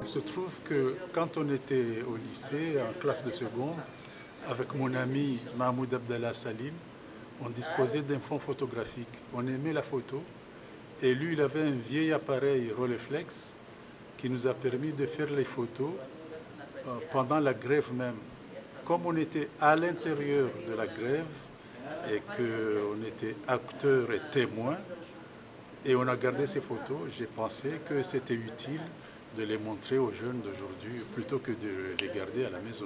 Il se trouve que quand on était au lycée, en classe de seconde, avec mon ami Mahmoud Abdallah Salim, on disposait d'un fonds photographique. On aimait la photo et lui, il avait un vieil appareil Rolleiflex qui nous a permis de faire les photos pendant la grève même. Comme on était à l'intérieur de la grève et qu'on était acteurs et témoins, et on a gardé ces photos, j'ai pensé que c'était utile de les montrer aux jeunes d'aujourd'hui plutôt que de les garder à la maison.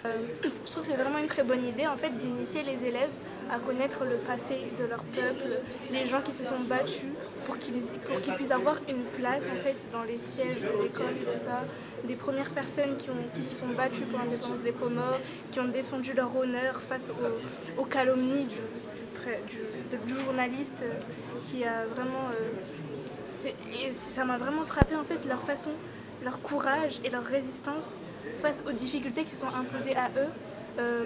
Je trouve que c'est vraiment une très bonne idée en fait d'initier les élèves à connaître le passé de leur peuple, les gens qui se sont battus pour qu'ils puissent avoir une place en fait dans les sièges de l'école et tout ça, des premières personnes qui se sont battues pour l'indépendance des Comores, qui ont défendu leur honneur face aux calomnies du journaliste qui a vraiment... et ça m'a vraiment frappé en fait leur façon, leur courage et leur résistance face aux difficultés qui sont imposées à eux.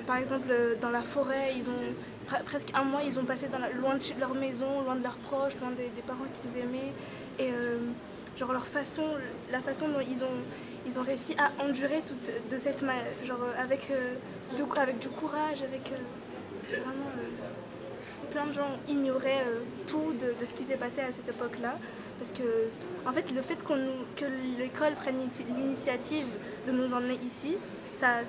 Par exemple, dans la forêt, ils ont presque un mois, ils ont passé loin de leur maison, loin de leurs proches, loin des parents qu'ils aimaient. Et genre la façon dont ils ont réussi à endurer de cette genre avec du courage, c'est vraiment plein de gens ignoraient tout de ce qui s'est passé à cette époque-là. Parce que, en fait, le fait que l'école prenne l'initiative de nous emmener ici, ça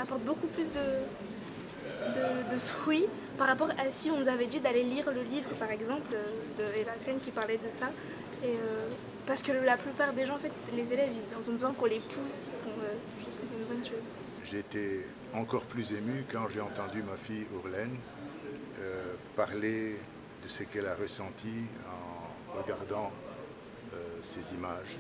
apporte beaucoup plus de fruits par rapport à si on nous avait dit d'aller lire le livre, par exemple, de Eva Green qui parlait de ça. Et, parce que la plupart des gens, en fait, les élèves, ils ont besoin qu'on les pousse. Je trouve que c'est une bonne chose. J'ai été encore plus ému quand j'ai entendu ma fille Orlène parler de ce qu'elle a ressenti en regardant ces images.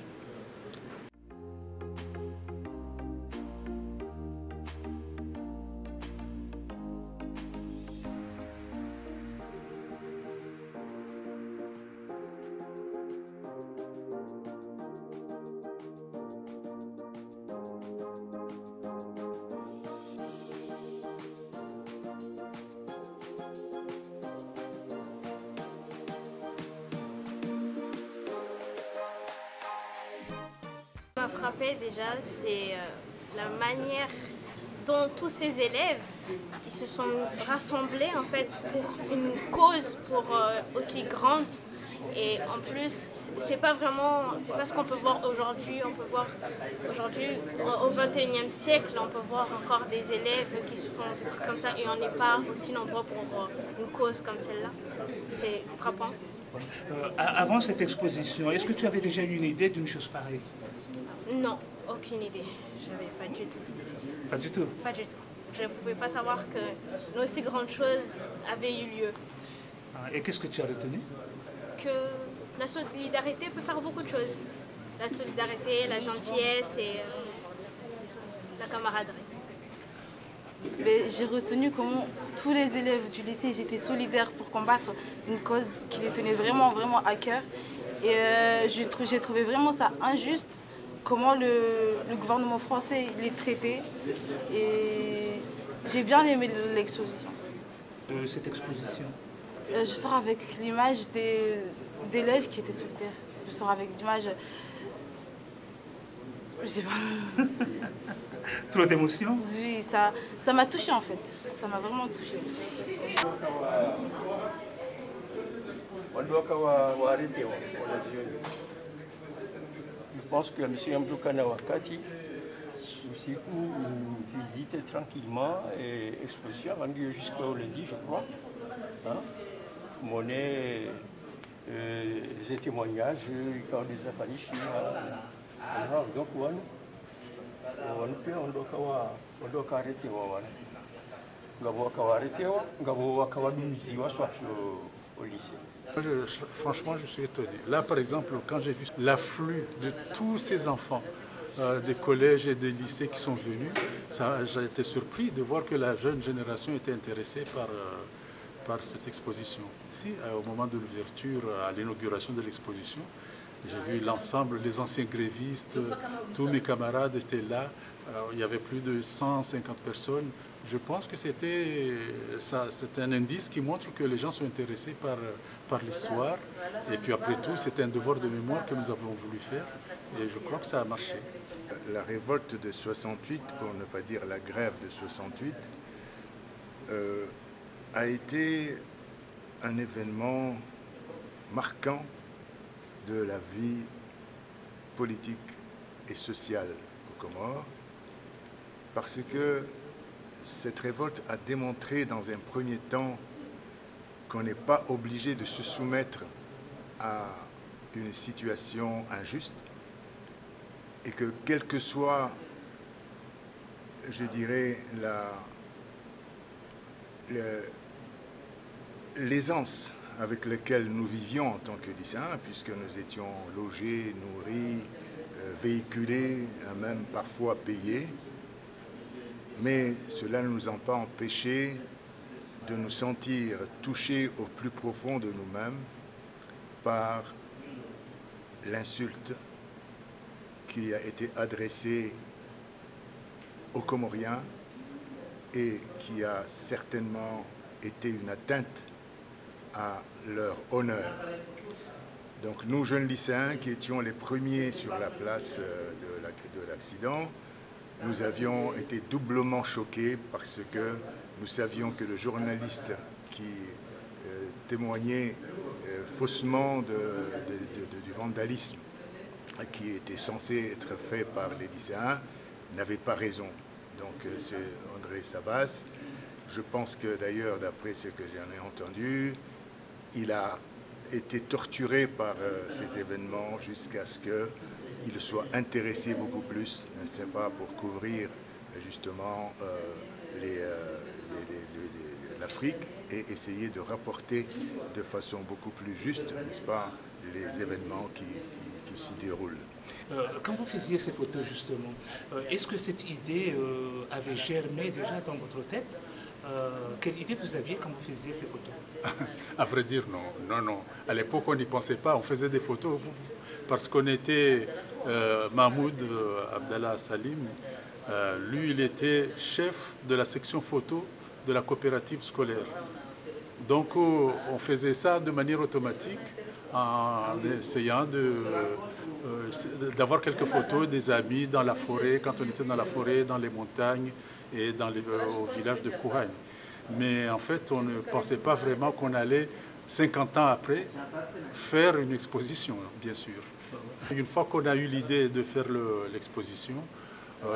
Ce qui m'a frappé déjà, c'est la manière dont tous ces élèves ils se sont rassemblés en fait pour une cause aussi grande. Et en plus, c'est pas ce qu'on peut voir aujourd'hui. On peut voir aujourd'hui, au XXIe siècle, on peut voir encore des élèves qui se font des trucs comme ça et on n'est pas aussi nombreux pour une cause comme celle-là. C'est frappant. Avant cette exposition, est-ce que tu avais déjà eu une idée d'une chose pareille? Non, aucune idée. Je n'avais pas du tout d'idée. Pas du tout? Pas du tout. Je ne pouvais pas savoir que une aussi grande chose avait eu lieu. Et qu'est-ce que tu as retenu? Que la solidarité peut faire beaucoup de choses. La solidarité, la gentillesse et la camaraderie. J'ai retenu comment tous les élèves du lycée ils étaient solidaires pour combattre une cause qui les tenait vraiment, vraiment à cœur. Et j'ai trouvé vraiment ça injuste, comment le gouvernement français les traitait. Et j'ai bien aimé l'exposition. De cette exposition? Je sors avec l'image d'élèves qui étaient solidaires. Je sors avec l'image... Je sais pas. Trop d'émotions? Oui, ça m'a touchée en fait. Ça m'a vraiment touchée. Je pense que M. Mboukana Wakati, aussi une visite tranquillement et exposition rendue jusqu'au lundi, je crois. Hein? Monet, les témoignages, quand des affaires, donc on doit arrêter. Au lycée. Franchement, je suis étonné. Là, par exemple, quand j'ai vu l'afflux de tous ces enfants des collèges et des lycées qui sont venus, j'ai été surpris de voir que la jeune génération était intéressée par cette exposition. Au moment de l'ouverture, à l'inauguration de l'exposition, j'ai vu l'ensemble, les anciens grévistes, tous mes camarades étaient là. Il y avait plus de 150 personnes Je pense que c'était un indice qui montre que les gens sont intéressés par l'histoire. Et puis après tout, c'est un devoir de mémoire que nous avons voulu faire. Et je crois que ça a marché. La révolte de 68, pour ne pas dire la grève de 68, a été un événement marquant de la vie politique et sociale aux Comores, parce que cette révolte a démontré dans un premier temps qu'on n'est pas obligé de se soumettre à une situation injuste et que quelle que soit, je dirais, l'aisance avec laquelle nous vivions en tant que lycéens, puisque nous étions logés, nourris, véhiculés, même parfois payés, mais cela ne nous a pas empêchés de nous sentir touchés au plus profond de nous-mêmes par l'insulte qui a été adressée aux Comoriens et qui a certainement été une atteinte à leur honneur. Donc nous, jeunes lycéens, qui étions les premiers sur la place de l'accident, nous avions été doublement choqués parce que nous savions que le journaliste qui témoignait faussement du vandalisme qui était censé être fait par les lycéens n'avait pas raison. Donc c'est André Sabas. Je pense que d'ailleurs, d'après ce que j'en ai entendu, il a été torturé par ces événements jusqu'à ce qu'il soit intéressé beaucoup plus, n'est-ce pas, pour couvrir justement l'Afrique et essayer de rapporter de façon beaucoup plus juste, n'est-ce pas, les événements qui s'y déroulent. Quand vous faisiez ces photos justement, est-ce que cette idée avait germé déjà dans votre tête? Quelle idée vous aviez quand vous faisiez ces photos? À vrai dire, non. Non. À l'époque, on n'y pensait pas. On faisait des photos parce qu'on était Mahmoud Abdallah Salim. Lui, il était chef de la section photo de la coopérative scolaire. Donc, on faisait ça de manière automatique en essayant d'avoir quelques photos des amis dans la forêt, quand on était dans la forêt, dans les montagnes et au village de Kouragne. Mais en fait, on ne pensait pas vraiment qu'on allait, 50 ans après, faire une exposition, bien sûr. Une fois qu'on a eu l'idée de faire l'exposition,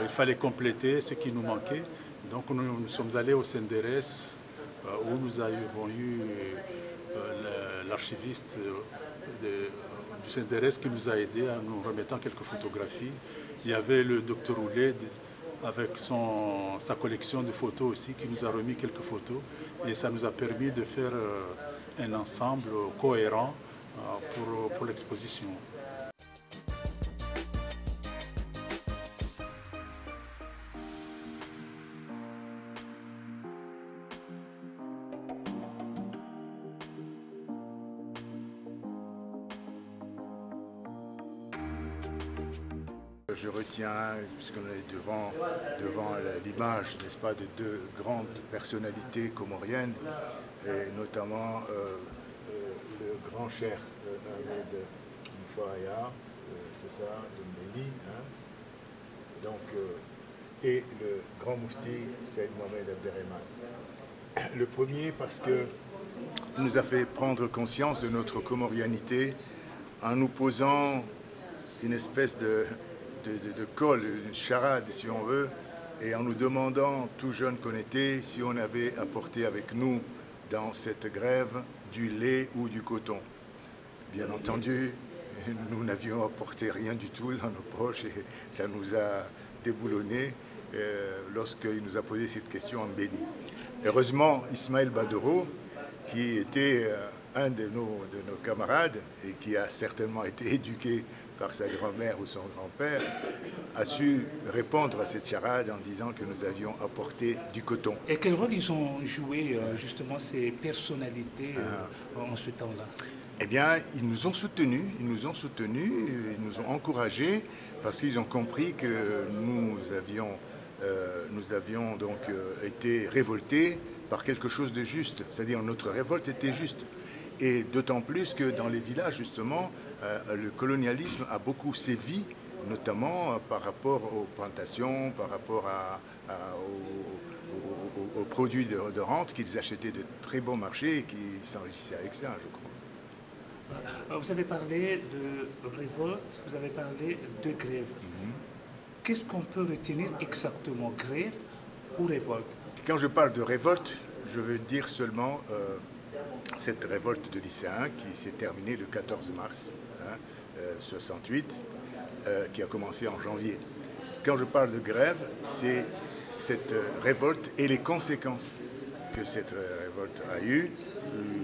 il fallait compléter ce qui nous manquait. Donc nous sommes allés au CNDRS, où nous avons eu l'archiviste du CNDRS qui nous a aidés en nous remettant quelques photographies. Il y avait le docteur Ouled avec sa collection de photos aussi qui nous a remis quelques photos et ça nous a permis de faire un ensemble cohérent pour l'exposition. Je retiens, puisqu'on est devant l'image, n'est-ce pas, de deux grandes personnalités comoriennes, et notamment le grand cher Ahmed Moufaaya, c'est ça, de Méli, hein, donc, et le grand moufti Saïd Mohamed Abderrahmane. Le premier parce que nous a fait prendre conscience de notre comorianité en nous posant une espèce de colle, une charade si on veut, et en nous demandant, tout jeune qu'on était, si on avait apporté avec nous dans cette grève du lait ou du coton. Bien entendu, nous n'avions apporté rien du tout dans nos poches et ça nous a déboulonné lorsqu'il nous a posé cette question en Béni. Heureusement, Ismaël Badoro, qui était un de nos camarades et qui a certainement été éduqué par sa grand-mère ou son grand-père, a su répondre à cette charade en disant que nous avions apporté du coton. Et quel rôle ils ont joué justement ces personnalités en ce temps-là? Eh bien, ils nous ont soutenus, ils nous ont encouragés parce qu'ils ont compris que nous avions nous avions donc été révoltés par quelque chose de juste, c'est-à-dire notre révolte était juste. Et d'autant plus que dans les villages, justement, le colonialisme a beaucoup sévi, notamment par rapport aux plantations, par rapport aux produits de rente qu'ils achetaient de très bons marchés et qui s'enrichissaient avec ça, je crois. Vous avez parlé de révolte, vous avez parlé de grève. Qu'est-ce qu'on peut retenir exactement, grève ou révolte? Quand je parle de révolte, je veux dire seulement cette révolte de lycéens qui s'est terminée le 14 mars 68, qui a commencé en janvier. Quand je parle de grève, c'est cette révolte et les conséquences que cette révolte a eues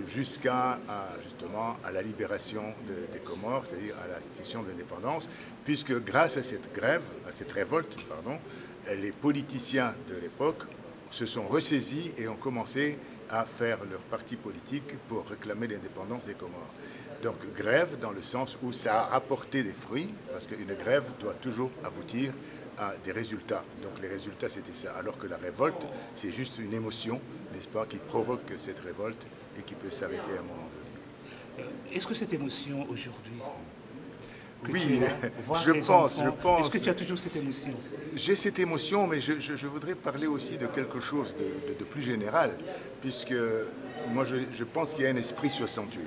jusqu'à justement à la libération des Comores, c'est-à-dire à la question de l'indépendance, puisque grâce à cette grève, à cette révolte, pardon, les politiciens de l'époque se sont ressaisis et ont commencé à faire leur parti politique pour réclamer l'indépendance des Comores. Donc grève dans le sens où ça a apporté des fruits, parce qu'une grève doit toujours aboutir à des résultats. Donc les résultats, c'était ça. Alors que la révolte, c'est juste une émotion, n'est-ce pas, qui provoque cette révolte et qui peut s'arrêter à un moment donné. Est-ce que cette émotion aujourd'hui, oui, je pense. Est-ce que tu as toujours cette émotion? J'ai cette émotion, mais je voudrais parler aussi de quelque chose de plus général, puisque moi je pense qu'il y a un esprit 68.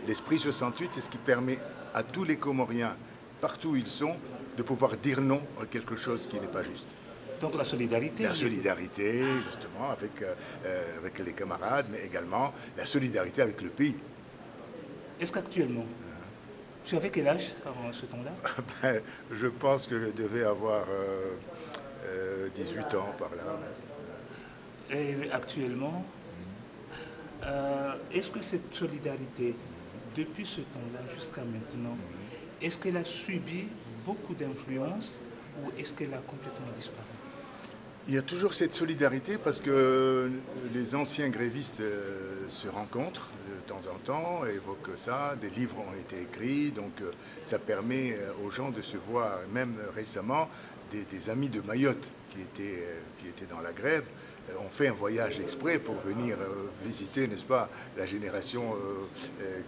L'esprit 68, c'est ce qui permet à tous les Comoriens, partout où ils sont, de pouvoir dire non à quelque chose qui n'est pas juste. Donc la solidarité. La solidarité, justement, avec les camarades, mais également la solidarité avec le pays. Est-ce qu'actuellement, tu avais quel âge avant ce temps-là? Je pense que je devais avoir 18 ans par là. Et actuellement, est-ce que cette solidarité, depuis ce temps-là jusqu'à maintenant, est-ce qu'elle a subi beaucoup d'influence ou est-ce qu'elle a complètement disparu? Il y a toujours cette solidarité parce que les anciens grévistes se rencontrent de temps en temps, évoquent ça, des livres ont été écrits, donc ça permet aux gens de se voir. Même récemment, des amis de Mayotte qui étaient dans la grève ont fait un voyage exprès pour venir visiter, n'est-ce pas, la génération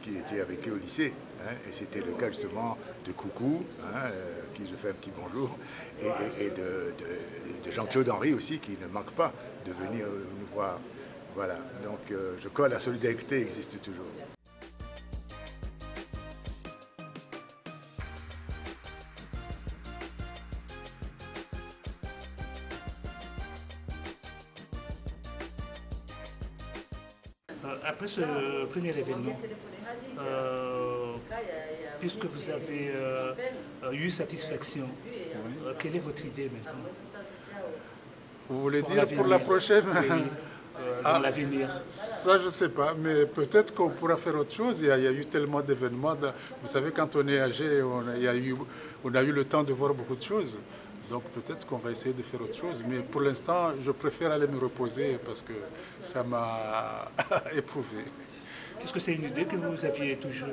qui était avec eux au lycée. Et c'était le cas justement de Coucou, qui je fais un petit bonjour, et de Jean-Claude Henry aussi, qui ne manque pas de venir nous voir. Voilà, donc je crois que la solidarité existe toujours. Après ce premier événement, puisque vous avez eu satisfaction, quelle est votre idée maintenant? Vous voulez dire pour la prochaine? Oui, dans l'avenir. Ça, je ne sais pas, mais peut-être qu'on pourra faire autre chose. Il y a eu tellement d'événements. Vous savez, quand on est âgé, on a eu le temps de voir beaucoup de choses. Donc peut-être qu'on va essayer de faire autre chose. Mais pour l'instant, je préfère aller me reposer parce que ça m'a éprouvé. Est-ce que c'est une idée que vous aviez toujours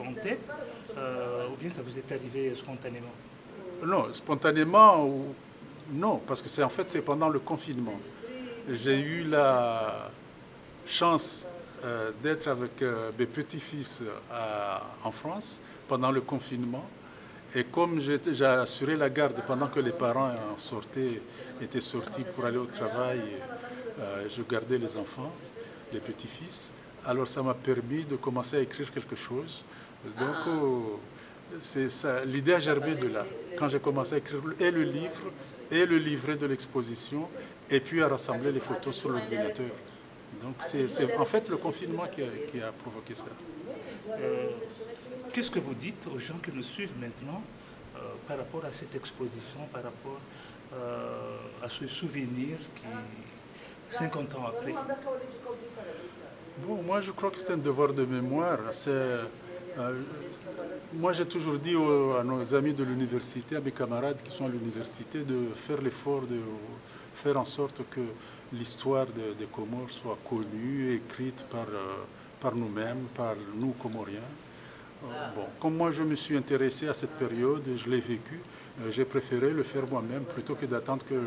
en tête ou bien ça vous est arrivé spontanément? Non, spontanément, non, parce que c'est pendant le confinement. J'ai eu la chance d'être avec mes petits-fils en France pendant le confinement. Et comme j'ai assuré la garde pendant que les parents étaient sortis pour aller au travail, je gardais les enfants, les petits-fils. Alors ça m'a permis de commencer à écrire quelque chose. Donc l'idée a germé de là. Quand j'ai commencé à écrire et le livre et le livret de l'exposition, et puis à rassembler les photos sur l'ordinateur. Donc c'est en fait le confinement qui a provoqué ça. Qu'est-ce que vous dites aux gens qui nous suivent maintenant par rapport à cette exposition, par rapport à ce souvenir qui, 50 ans après? Bon, moi je crois que c'est un devoir de mémoire. Moi j'ai toujours dit à nos amis de l'université, à mes camarades qui sont à l'université, de faire l'effort de faire en sorte que l'histoire des Comores soit connue, écrite par nous-mêmes, par nous Comoriens. Bon, comme moi je me suis intéressé à cette période, je l'ai vécu, j'ai préféré le faire moi-même plutôt que d'attendre que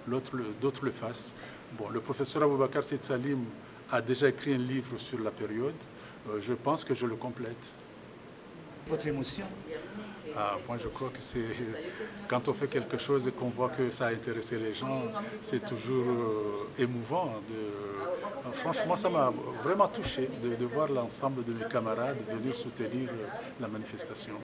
d'autres le fassent. Bon, le professeur Aboubacar Seyid Salim a déjà écrit un livre sur la période. Je pense que je le complète. Votre émotion? Moi, je crois que c'est quand on fait quelque chose et qu'on voit que ça a intéressé les gens, c'est toujours émouvant. Franchement, ça m'a vraiment touché de voir l'ensemble de mes camarades venir soutenir la manifestation.